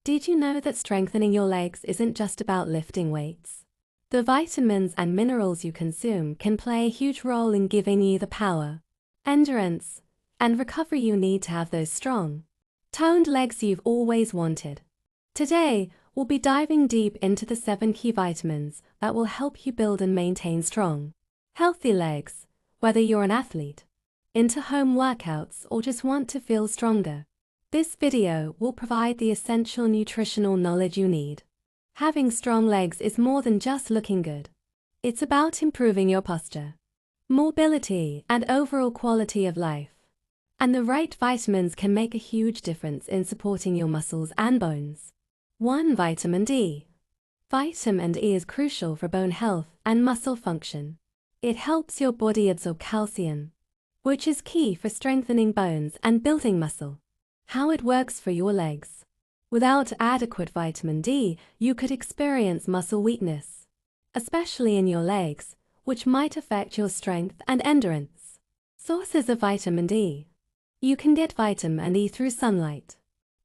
Did you know that strengthening your legs isn't just about lifting weights? The vitamins and minerals you consume can play a huge role in giving you the power, endurance, and recovery you need to have those strong, toned legs you've always wanted. Today, we'll be diving deep into the 7 key vitamins that will help you build and maintain strong, healthy legs, whether you're an athlete, into home workouts, or just want to feel stronger. This video will provide the essential nutritional knowledge you need. Having strong legs is more than just looking good. It's about improving your posture, mobility, and overall quality of life. And the right vitamins can make a huge difference in supporting your muscles and bones. 1. Vitamin D. Vitamin D is crucial for bone health and muscle function. It helps your body absorb calcium, which is key for strengthening bones and building muscle. How it works for your legs. Without adequate vitamin D, you could experience muscle weakness, especially in your legs, which might affect your strength and endurance. Sources of vitamin D. You can get vitamin D through sunlight,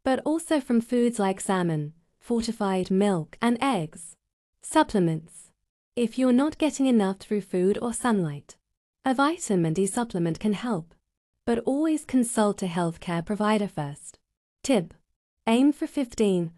but also from foods like salmon, fortified milk, and eggs. Supplements. If you're not getting enough through food or sunlight, a vitamin D supplement can help, but always consult a healthcare provider first. Tip. Aim for 15-30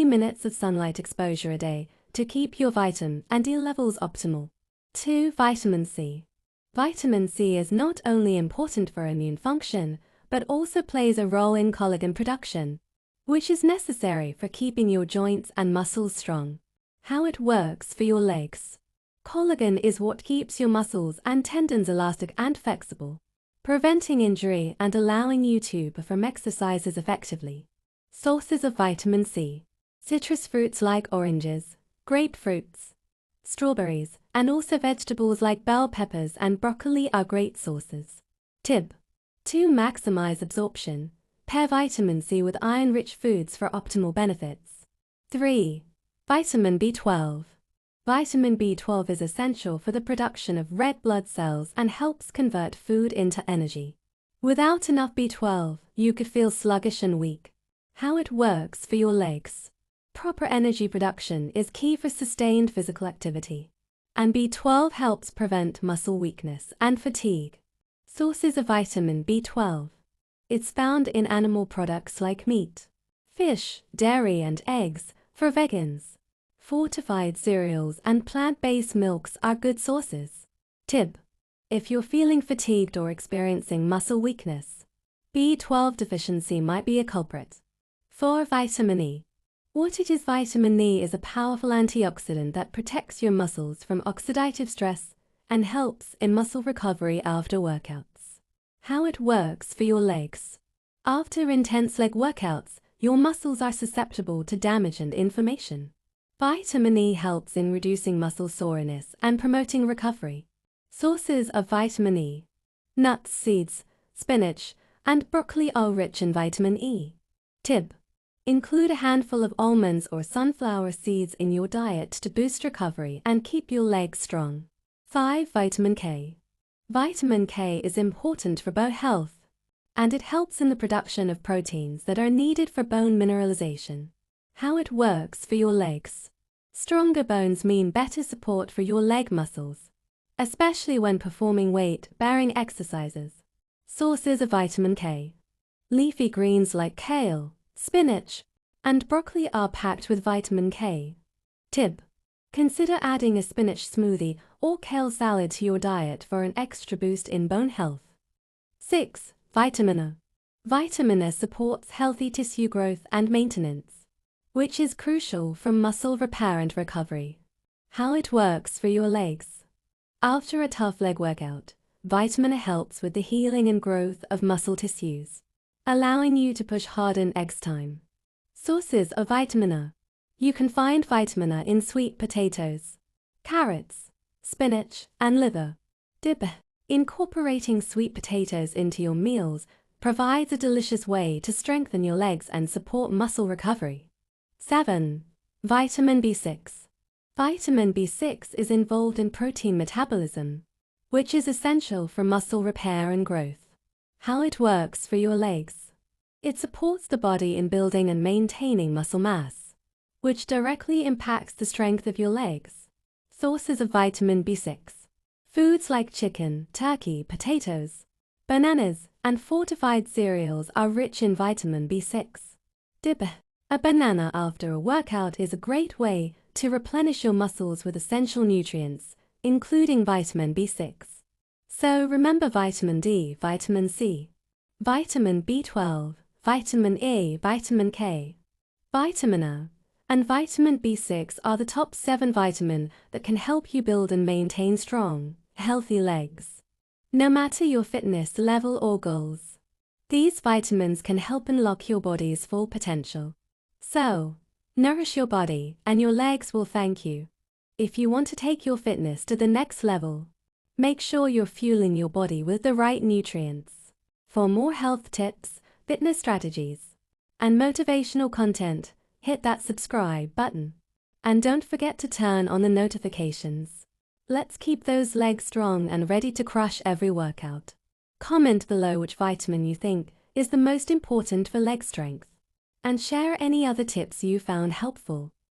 minutes of sunlight exposure a day to keep your vitamin D levels optimal. 2. Vitamin C. Vitamin C is not only important for immune function, but also plays a role in collagen production, which is necessary for keeping your joints and muscles strong. How it works for your legs. Collagen is what keeps your muscles and tendons elastic and flexible, preventing injury and allowing you to perform exercises effectively. Sources of vitamin C. Citrus fruits like oranges, grapefruits, strawberries, and also vegetables like bell peppers and broccoli are great sources. Tip. To maximize absorption, pair vitamin C with iron-rich foods for optimal benefits. 3. Vitamin B12. Vitamin B12 is essential for the production of red blood cells and helps convert food into energy. Without enough B12, you could feel sluggish and weak. How it works for your legs. Proper energy production is key for sustained physical activity, and B12 helps prevent muscle weakness and fatigue. Sources of vitamin B12. It's found in animal products like meat, fish, dairy, and eggs for vegans. Fortified cereals and plant-based milks are good sources. Tip. If you're feeling fatigued or experiencing muscle weakness, B12 deficiency might be a culprit. 4. Vitamin E. What is vitamin E is a powerful antioxidant that protects your muscles from oxidative stress and helps in muscle recovery after workouts. How it works for your legs. After intense leg workouts, your muscles are susceptible to damage and inflammation. Vitamin E helps in reducing muscle soreness and promoting recovery. Sources of vitamin E. Nuts, seeds, spinach, and broccoli are rich in vitamin E. Tip. Include a handful of almonds or sunflower seeds in your diet to boost recovery and keep your legs strong. 5. Vitamin K. Vitamin K is important for bone health, and it helps in the production of proteins that are needed for bone mineralization. How it works for your legs. Stronger bones mean better support for your leg muscles, especially when performing weight-bearing exercises. Sources of vitamin K. Leafy greens like kale, spinach, and broccoli are packed with vitamin K. Tip. Consider adding a spinach smoothie or kale salad to your diet for an extra boost in bone health. 6. Vitamin A. Vitamin A supports healthy tissue growth and maintenance, which is crucial for muscle repair and recovery. How it works for your legs. After a tough leg workout, vitamin A helps with the healing and growth of muscle tissues, allowing you to push harder next time. Sources of vitamin A. You can find vitamin A in sweet potatoes, carrots, spinach, and liver. Tip. Incorporating sweet potatoes into your meals provides a delicious way to strengthen your legs and support muscle recovery. 7. Vitamin B6. Vitamin B6 is involved in protein metabolism, which is essential for muscle repair and growth. How it works for your legs. It supports the body in building and maintaining muscle mass, which directly impacts the strength of your legs. Sources of vitamin B6. Foods like chicken, turkey, potatoes, bananas, and fortified cereals are rich in vitamin B6. Dip a banana after a workout is a great way to replenish your muscles with essential nutrients, including vitamin B6. So remember vitamin D, vitamin C, vitamin B12, vitamin A, vitamin K, vitamin A, and vitamin B6 are the top 7 vitamins that can help you build and maintain strong, healthy legs. No matter your fitness level or goals, these vitamins can help unlock your body's full potential. So, nourish your body and your legs will thank you. If you want to take your fitness to the next level, make sure you're fueling your body with the right nutrients. For more health tips, fitness strategies, and motivational content, hit that subscribe button. And don't forget to turn on the notifications. Let's keep those legs strong and ready to crush every workout. Comment below which vitamin you think is the most important for leg strength, and share any other tips you found helpful.